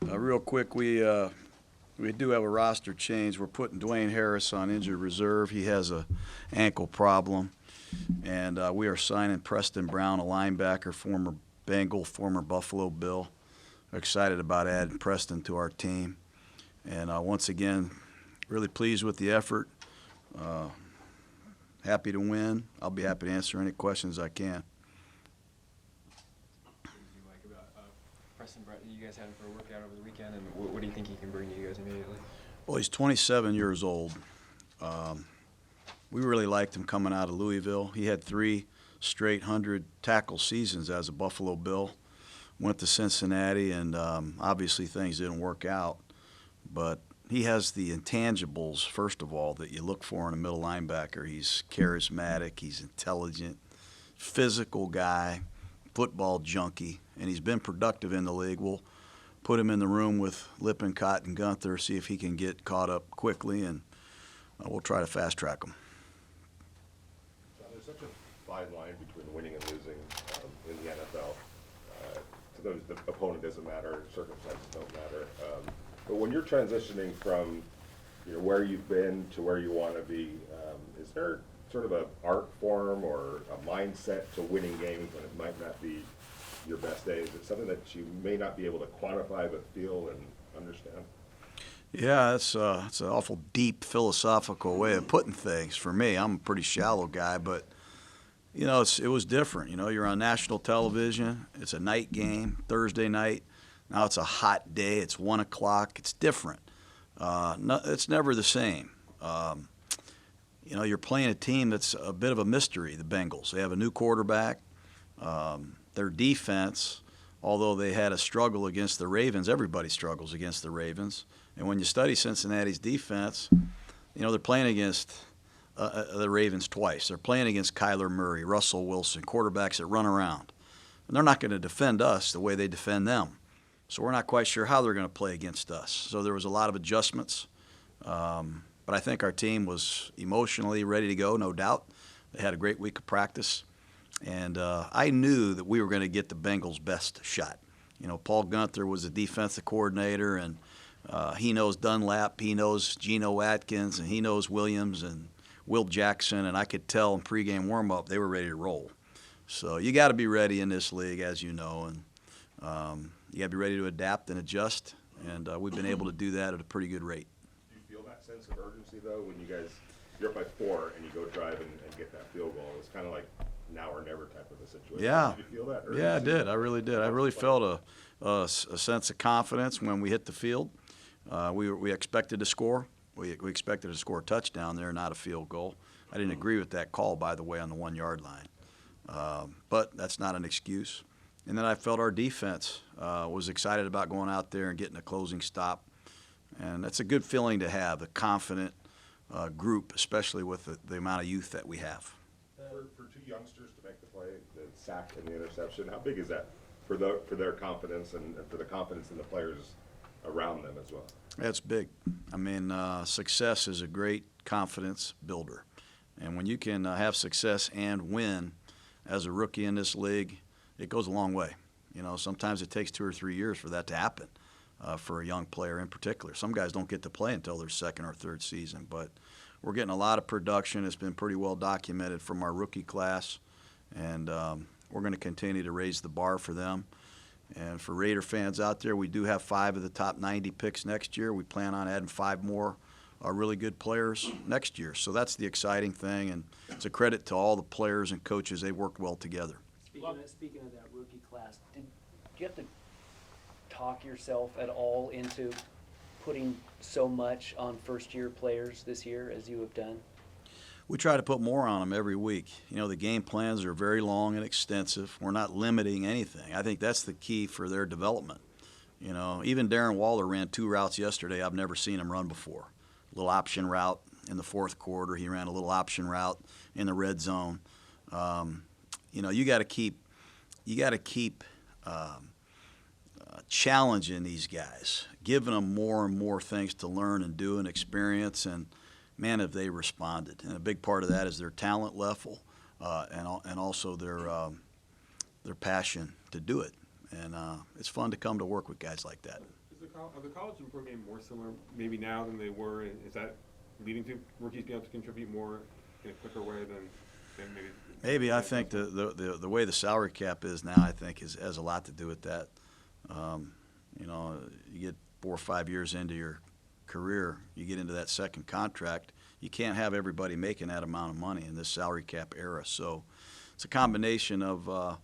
Real quick, we do have a roster change. We're putting Dwayne Harris on injured reserve. He has a ankle problem, and we are signing Preston Brown, a linebacker, former Bengal, former Buffalo Bill. We're excited about adding Preston to our team, and once again, really pleased with the effort. Happy to win. I'll be happy to answer any questions I can. Preston Brown, you guys had him for a workout over the weekend, and what do you think he can bring to you guys immediately? Well, he's 27 years old. We really liked him coming out of Louisville. He had 3 straight 100-tackle seasons as a Buffalo Bill. Went to Cincinnati, and obviously things didn't work out. But he has the intangibles, first of all, that you look for in a middle linebacker. He's charismatic, he's intelligent, physical guy, football junkie, and he's been productive in the league. We'll put him in the room with Lippincott and Gunther, see if he can get caught up quickly, and we'll try to fast-track him. There's such a fine line between winning and losing in the NFL. To those, the opponent doesn't matter, circumstances don't matter. But when you're transitioning from where you've been to where you want to be, is there sort of an art form or a mindset to winning games when it might not be your best day? Is it something that you may not be able to quantify but feel and understand? Yeah, it's an awful deep philosophical way of putting things. For me, I'm a pretty shallow guy, but it was different. You're on national television. It's a night game, Thursday night. Now it's a hot day. It's 1 o'clock. It's different. It's never the same. You're playing a team that's a bit of a mystery, the Bengals. They have a new quarterback. Their defense, although they had a struggle against the Ravens, everybody struggles against the Ravens. And when you study Cincinnati's defense, they're playing against the Ravens twice. They're playing against Kyler Murray, Russell Wilson, quarterbacks that run around. And they're not going to defend us the way they defend them. So we're not quite sure how they're going to play against us. So there was a lot of adjustments. But I think our team was emotionally ready to go, no doubt. They had a great week of practice. And I knew that we were going to get the Bengals' best shot. Paul Gunther was the defensive coordinator, and he knows Dunlap, he knows Geno Atkins, and he knows Williams and Will Jackson. And I could tell in pregame warm-up they were ready to roll. So you got to be ready in this league, as you know, and you got to be ready to adapt and adjust. And we've been able to do that at a pretty good rate. Feel that sense of urgency, though, when you're up by 4 and you go drive and get that field goal? It's kind of like now or never type of a situation. Yeah. Did you feel that urgency? Yeah, I did. I really did. I really felt a sense of confidence when we hit the field. We expected to score. We expected to score a touchdown there, not a field goal. I didn't agree with that call, by the way, on the 1-yard line. But that's not an excuse. And then I felt our defense was excited about going out there and getting a closing stop. And that's a good feeling to have, a confident group, especially with the amount of youth that we have. For 2 youngsters to make the play, the sack and the interception, how big is that for their confidence and for the confidence in the players around them as well? That's big. I mean, success is a great confidence builder. And when you can have success and win as a rookie in this league, it goes a long way. Sometimes it takes 2 or 3 years for that to happen. For a young player in particular. Some guys don't get to play until their 2nd or 3rd season, but we're getting a lot of production. It's been pretty well documented from our rookie class, and we're going to continue to raise the bar for them. And for Raider fans out there, we do have 5 of the top 90 picks next year. We plan on adding 5 more really good players next year. So that's the exciting thing, and it's a credit to all the players and coaches. They worked well together. Speaking of that rookie class, did you have to talk yourself at all into putting so much on first-year players this year as you have done? We try to put more on them every week. The game plans are very long and extensive. We're not limiting anything. I think that's the key for their development. Even Darren Waller ran 2 routes yesterday I've never seen him run before. A little option route in the 4th quarter. He ran a little option route in the red zone. You got to keep challenging these guys, giving them more and more things to learn and do and experience, and man, have they responded. And a big part of that is their talent level and also their passion to do it. And it's fun to come to work with guys like that. Is the are the college and pro game more similar maybe now than they were? And is that leading to rookies being able to contribute more in a quicker way than maybe? Maybe I think the way the salary cap is now, I think has a lot to do with that. You know, you get 4 or 5 years into your career, you get into that second contract, you can't have everybody making that amount of money in this salary cap era. So it's a combination of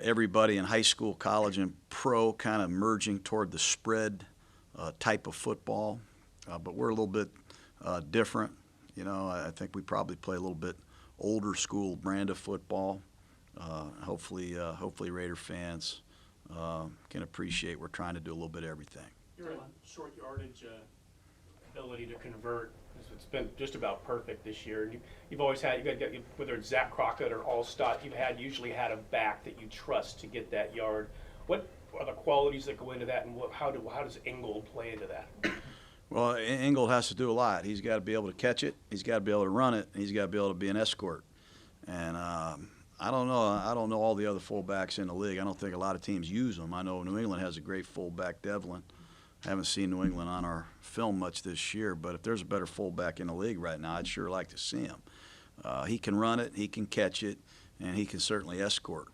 everybody in high school, college, and pro kind of merging toward the spread type of football. But we're a little bit different. You know, I think we probably play a little bit older school brand of football. Hopefully Raider fans can appreciate we're trying to do a little bit of everything. Your short yardage ability to convert, it's been just about perfect this year. And you've always had, whether it's Zach Crockett or Allstott, you've usually had a back that you trust to get that yard. What are the qualities that go into that, and how does Ingold play into that? Well, Ingold has to do a lot. He's got to be able to catch it, he's got to be able to run it, and he's got to be able to be an escort. And I don't know all the other fullbacks in the league. I don't think a lot of teams use them. I know New England has a great fullback, Devlin. I haven't seen New England on our film much this year, but if there's a better fullback in the league right now, I'd sure like to see him. He can run it, he can catch it, and he can certainly escort.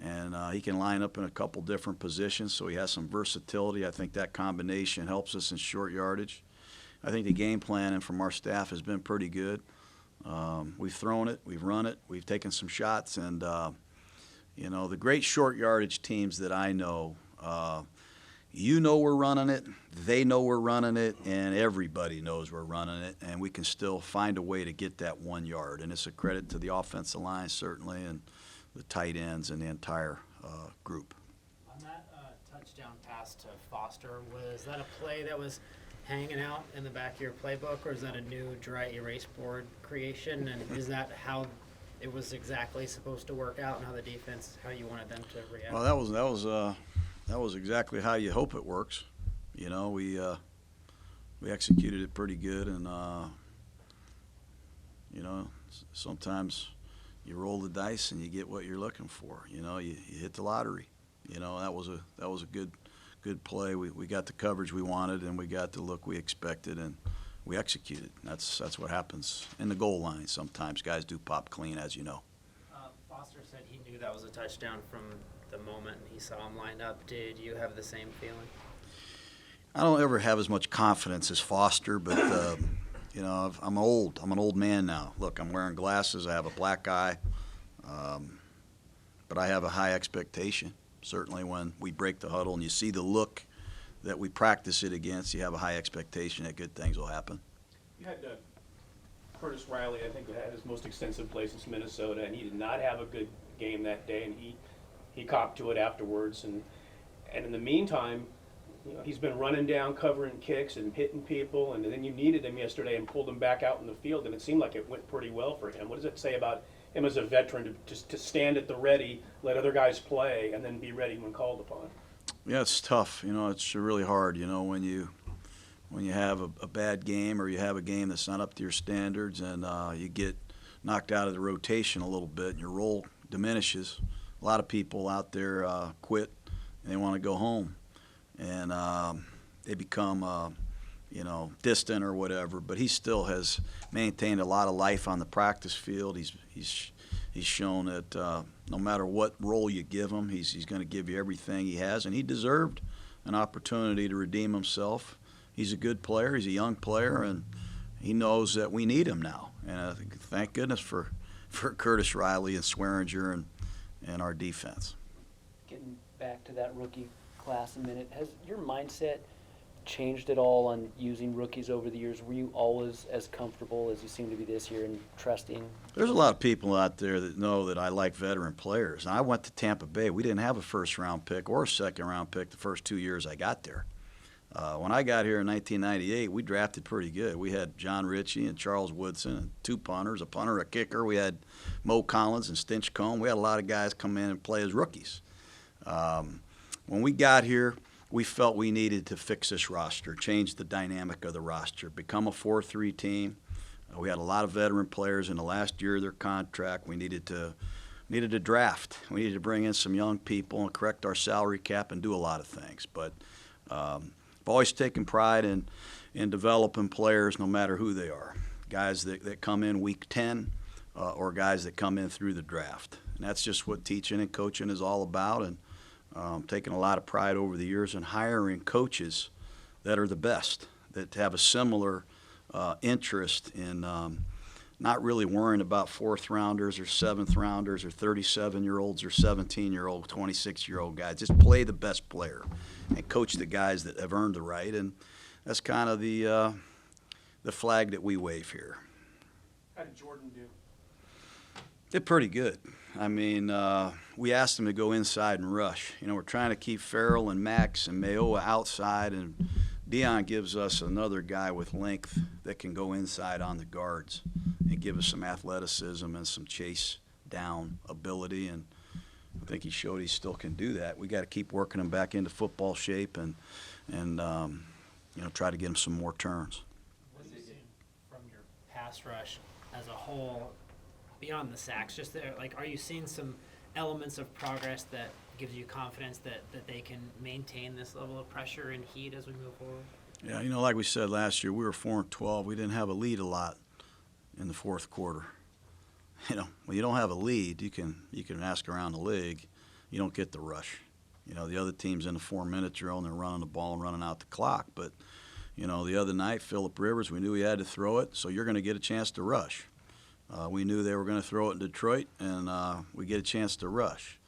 And he can line up in a couple different positions, so he has some versatility. I think that combination helps us in short yardage. I think the game planning from our staff has been pretty good. We've thrown it, we've run it, we've taken some shots, and you know, the great short yardage teams that I know, you know we're running it, they know we're running it, and everybody knows we're running it, and we can still find a way to get that 1 yard. And it's a credit to the offensive line, certainly, and the tight ends and the entire group. On that touchdown pass to Foster, was that a play that was hanging out in the back of your playbook, or is that a new dry erase board creation? And is that how it was exactly supposed to work out, and how you wanted them to react? Well, that was exactly how you hope it works. You know, we executed it pretty good, and you know, sometimes you roll the dice and you get what you're looking for. You know, you hit the lottery. You know, that was a good play. We got the coverage we wanted, and we got the look we expected, and we executed. That's what happens in the goal line. Sometimes guys do pop clean, as you know. Foster said he knew that was a touchdown from the moment he saw him lined up. Did you have the same feeling? I don't ever have as much confidence as Foster, but you know, I'm old. I'm an old man now. Look, I'm wearing glasses. I have a black eye, but I have a high expectation. Certainly when we break the huddle and you see the look that we practice it against, you have a high expectation that good things will happen. You had Curtis Riley, I think, had his most extensive play since Minnesota, and he did not have a good game that day, and he copped to it afterwards. And in the meantime, you know, he's been running down, covering kicks and hitting people, and then you needed him yesterday and pulled him back out in the field, and it seemed like it went pretty well for him. What does it say about him as a veteran to stand at the ready, let other guys play, and then be ready when called upon? Yeah, it's tough. You know, it's really hard. You know, when you have a bad game, or you have a game that's not up to your standards, and you get knocked out of the rotation a little bit, and your role diminishes. A lot of people out there quit, and they want to go home, and they become you know, distant or whatever. But he still has maintained a lot of life on the practice field. He's shown that no matter what role you give him, he's going to give you everything he has, and he deserved an opportunity to redeem himself. He's a good player. He's a young player, and he knows that we need him now. And I think, thank goodness for Curtis Riley and Swearinger and our defense. Getting back to that rookie class a minute, has your mindset changed at all on using rookies over the years? Were you always as comfortable as you seem to be this year in trusting? There's a lot of people out there that know that I like veteran players. And I went to Tampa Bay. We didn't have a first-round pick or a second-round pick the first 2 years I got there. When I got here in 1998, we drafted pretty good. We had John Ritchie and Charles Woodson and 2 punters, a punter, a kicker. We had Mo Collins and Stinchcomb. We had a lot of guys come in and play as rookies. When we got here, we felt we needed to fix this roster, change the dynamic of the roster, become a 4-3 team. We had a lot of veteran players in the last year of their contract. We needed to draft. We needed to bring in some young people and correct our salary cap and do a lot of things. But I've always taken pride in developing players no matter who they are. Guys that come in week 10 or guys that come in through the draft. And that's just what teaching and coaching is all about. And taking a lot of pride over the years in hiring coaches that are the best, that have a similar interest in not really worrying about fourth rounders or seventh rounders or 37-year-olds or 17-year-old, 26-year-old guys. Just play the best player and coach the guys that have earned the right. And that's kind of the flag that we wave here. How did Jordan do? Did pretty good. I mean, we asked him to go inside and rush. You know, we're trying to keep Farrell and Max and Mayoa outside, and Dion gives us another guy with length that can go inside on the guards and give us some athleticism and some chase down ability. And I think he showed he still can do that. We got to keep working him back into football shape and you know, try to get him some more turns. What have you seen from your pass rush as a whole, beyond the sacks? Just there, like, are you seeing some elements of progress that gives you confidence that they can maintain this level of pressure and heat as we move forward? Yeah, you know, like we said last year, we were 4-12. We didn't have a lead a lot in the fourth quarter. You know, when you don't have a lead, you can ask around the league. You don't get the rush. You know, the other team's in the 4-minute drill and they're running the ball and running out the clock. But, you know, the other night, Phillip Rivers, we knew he had to throw it, so you're going to get a chance to rush. We knew they were going to throw it in Detroit, and we get a chance to rush.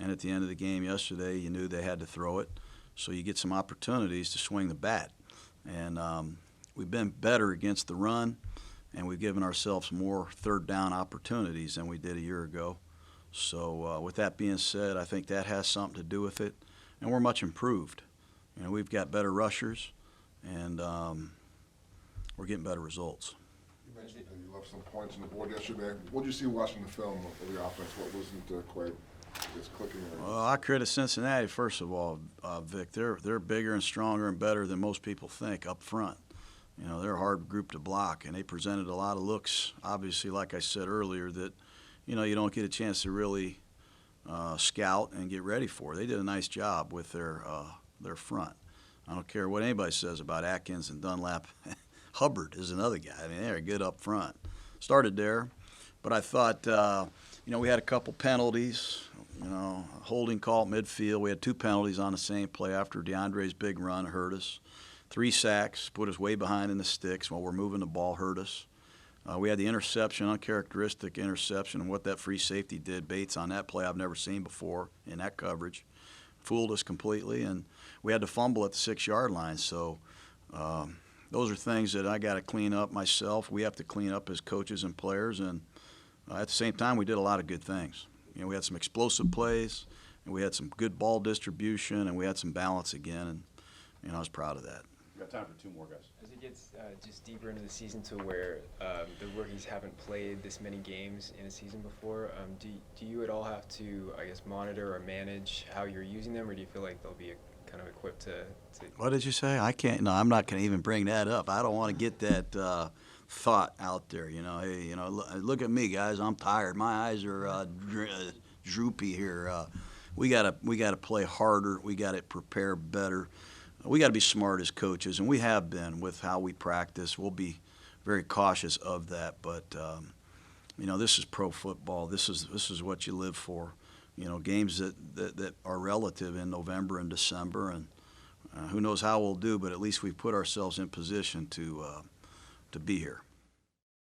And at the end of the game yesterday, you knew they had to throw it, so you get some opportunities to swing the bat. And we've been better against the run, and we've given ourselves more third down opportunities than we did a year ago. So with that being said, I think that has something to do with it, and we're much improved. You know, we've got better rushers, and we're getting better results. You mentioned that you left some points on the board yesterday. What did you see watching the film of the offense? What wasn't quite just clicking? Well, I credit Cincinnati, first of all, Vic. They're bigger and stronger and better than most people think up front. You know, they're a hard group to block, and they presented a lot of looks, obviously, like I said earlier, that, you know, you don't get a chance to really scout and get ready for. They did a nice job with their front. I don't care what anybody says about Atkins and Dunlap. Hubbard is another guy. I mean, they're good up front. Started there, but I thought, you know, we had a couple penalties, you know, a holding call at midfield. We had 2 penalties on the same play after DeAndre's big run hurt us. 3 sacks, put us way behind in the sticks while we're moving the ball, hurt us. We had the interception, uncharacteristic interception, and what that free safety did, Bates, on that play I've never seen before in that coverage. Fooled us completely, and we had to fumble at the 6-yard line. So those are things that I got to clean up myself. We have to clean up as coaches and players, and at the same time, we did a lot of good things. You know, we had some explosive plays, and we had some good ball distribution, and we had some balance again, and, you know, I was proud of that. We got time for 2 more, guys. As it gets just deeper into the season to where the rookies haven't played this many games in a season before, do you at all have to, I guess, monitor or manage how you're using them, or do you feel like they'll be kind of equipped to What did you say? I can't. No, I'm not going to even bring that up. I don't want to get that thought out there. You know, hey, you know, look at me, guys. I'm tired. My eyes are droopy here. We gotta play harder. We got to prepare better. We got to be smart as coaches, and we have been with how we practice. We'll be very cautious of that, but you know, this is pro football. This is what you live for. You know, games that are relative in November and December, and who knows how we'll do, but at least we've put ourselves in position to be here.